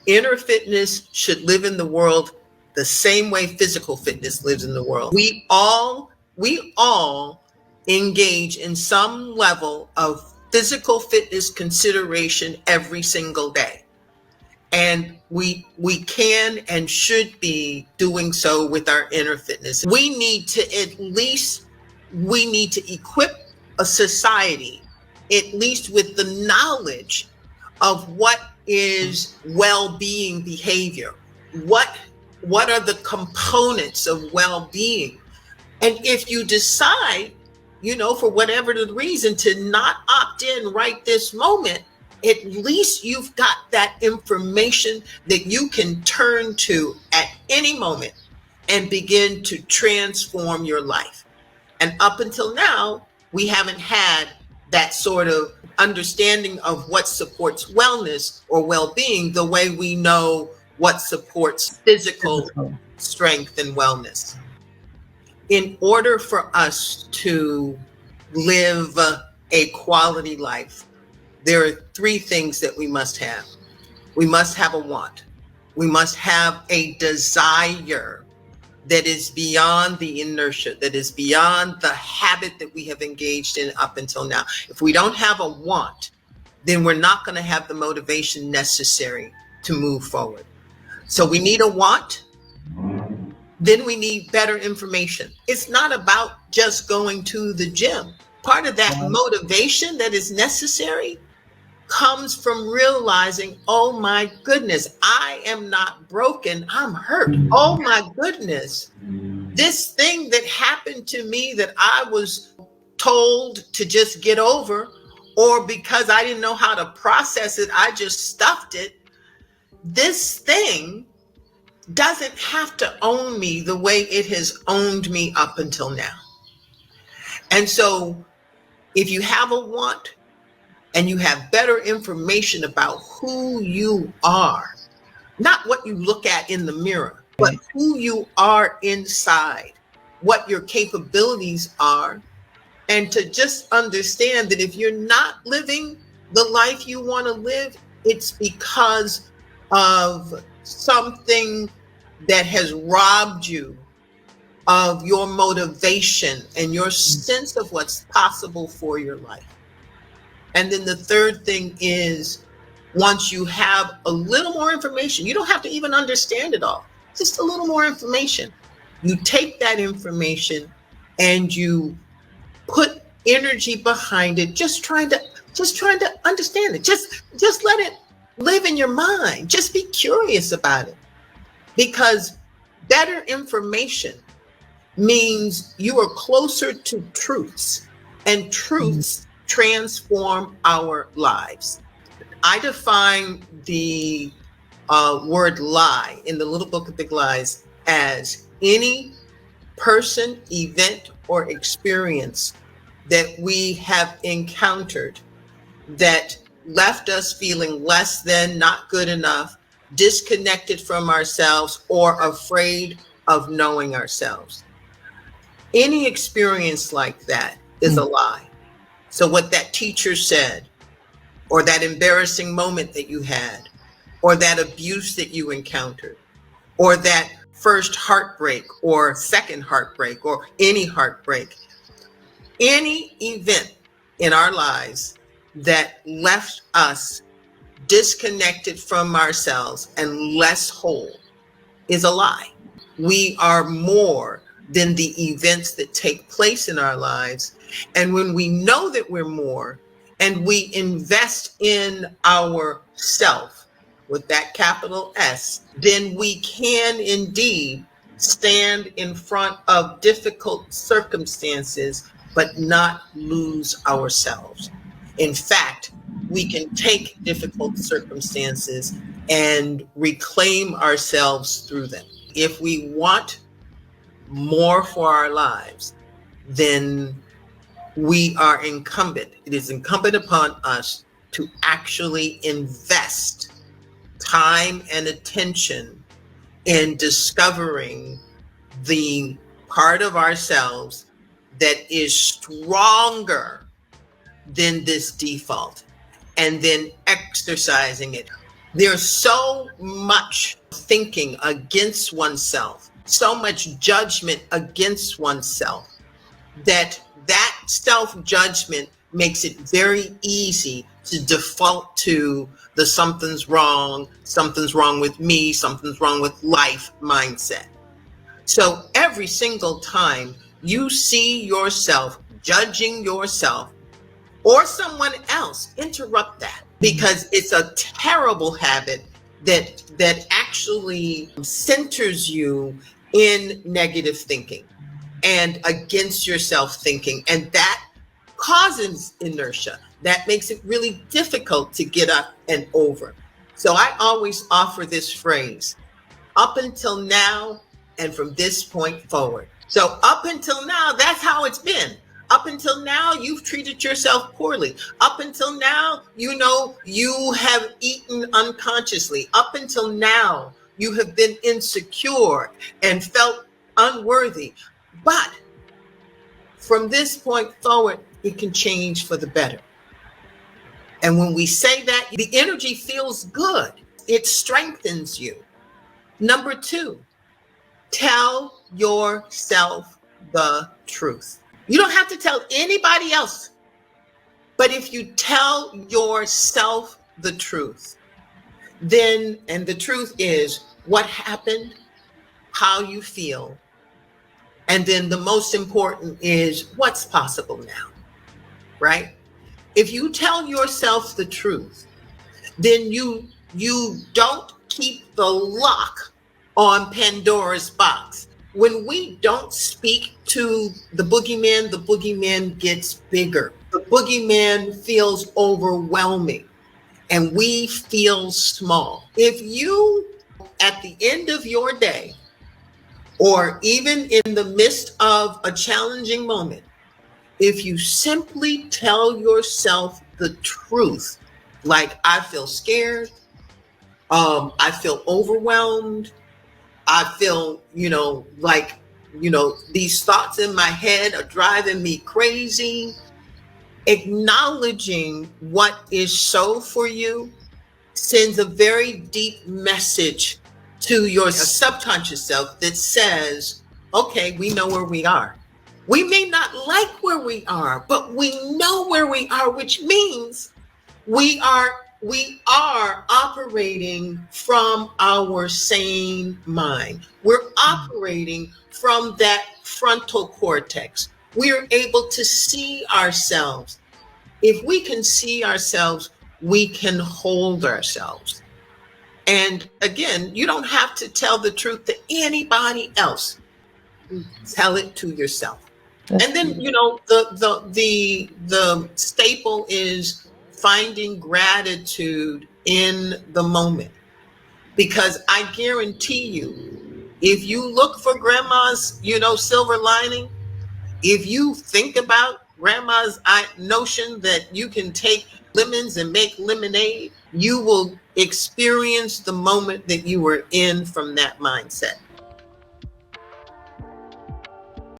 Inner fitness should live in the world the same way physical fitness lives in the world. We all engage in some level of physical fitness consideration every single day. And we can and should be doing so with our inner fitness. We need to equip a society, at least with the knowledge of what is well-being behavior. What are the components of well-being? And if you decide, for whatever the reason, to not opt in right this moment, at least you've got that information that you can turn to at any moment and begin to transform your life. And up until now, we haven't had that sort of understanding of what supports wellness or well-being the way we know what supports physical strength and wellness. In order for us to live a quality life, there are three things that we must have. We must have a want. We must have a desire that is beyond the inertia, that is beyond the habit that we have engaged in up until now. If we don't have a want, then we're not going to have the motivation necessary to move forward. So we need a want. Then we need better information. It's not about just going to the gym. Part of that motivation that is necessary comes from realizing, oh my goodness, I am not broken, I'm hurt. Oh my goodness, this thing that happened to me that I was told to just get over, or because I didn't know how to process it, I just stuffed it. This thing doesn't have to own me the way it has owned me up until now. And so if you have a want and you have better information about who you are, not what you look at in the mirror, but who you are inside, what your capabilities are, and to just understand that if you're not living the life you want to live, it's because of something that has robbed you of your motivation and your sense of what's possible for your life. And then the third thing is, once you have a little more information, you don't have to even understand it all, just a little more information. You take that information and you put energy behind it, just trying to understand it. Just let it live in your mind. Just be curious about it. Because better information means you are closer to truths, and truths transform our lives. I define the word lie in the Little Book of Big Lies as any person, event, or experience that we have encountered that left us feeling less than, not good enough, disconnected from ourselves, or afraid of knowing ourselves. Any experience like that is a lie. So what that teacher said, or that embarrassing moment that you had, or that abuse that you encountered, or that first heartbreak or second heartbreak, or any heartbreak, any event in our lives that left us disconnected from ourselves and less whole is a lie. We are more than the events that take place in our lives. And when we know that we're more, and we invest in ourself with that capital S, then we can indeed stand in front of difficult circumstances, but not lose ourselves. In fact, we can take difficult circumstances and reclaim ourselves through them. If we want more for our lives, then it is incumbent upon us to actually invest time and attention in discovering the part of ourselves that is stronger than this default, and then exercising it There's so much thinking against oneself, so much judgment against oneself, that self-judgment makes it very easy to default to the something's wrong with me, something's wrong with life mindset. So every single time you see yourself judging yourself or someone else, interrupt that, because it's a terrible habit that actually centers you in negative thinking and against yourself thinking, and that causes inertia. That makes it really difficult to get up and over. So I always offer this phrase: up until now and from this point forward. So up until now, that's how it's been. Up until now, you've treated yourself poorly. Up until now, you have eaten unconsciously. Up until now, you have been insecure and felt unworthy. But from this point forward, it can change for the better. And when we say that, the energy feels good. It strengthens you. Number 2, tell yourself the truth. You don't have to tell anybody else. But if you tell yourself the truth, then, and the truth is what happened, how you feel, and then the most important is what's possible now, right? If you tell yourself the truth, then you don't keep the lock on Pandora's box. When we don't speak to the boogeyman gets bigger. The boogeyman feels overwhelming and we feel small. If you, at the end of your day, or even in the midst of a challenging moment, if you simply tell yourself the truth, like, I feel scared, I feel overwhelmed, I feel, these thoughts in my head are driving me crazy. Acknowledging what is so for you sends a very deep message to your subconscious self that says, okay, we know where we are. We may not like where we are, but we know where we are, which means we are operating from our sane mind. We're operating from that frontal cortex. We're able to see ourselves. If we can see ourselves, we can hold ourselves. And again, you don't have to tell the truth to anybody else. Tell it to yourself. And then, the staple is finding gratitude in the moment. Because I guarantee you, if you look for grandma's, silver lining, if you think about grandma's notion that you can take lemons and make lemonade, you will experience the moment that you were in from that mindset.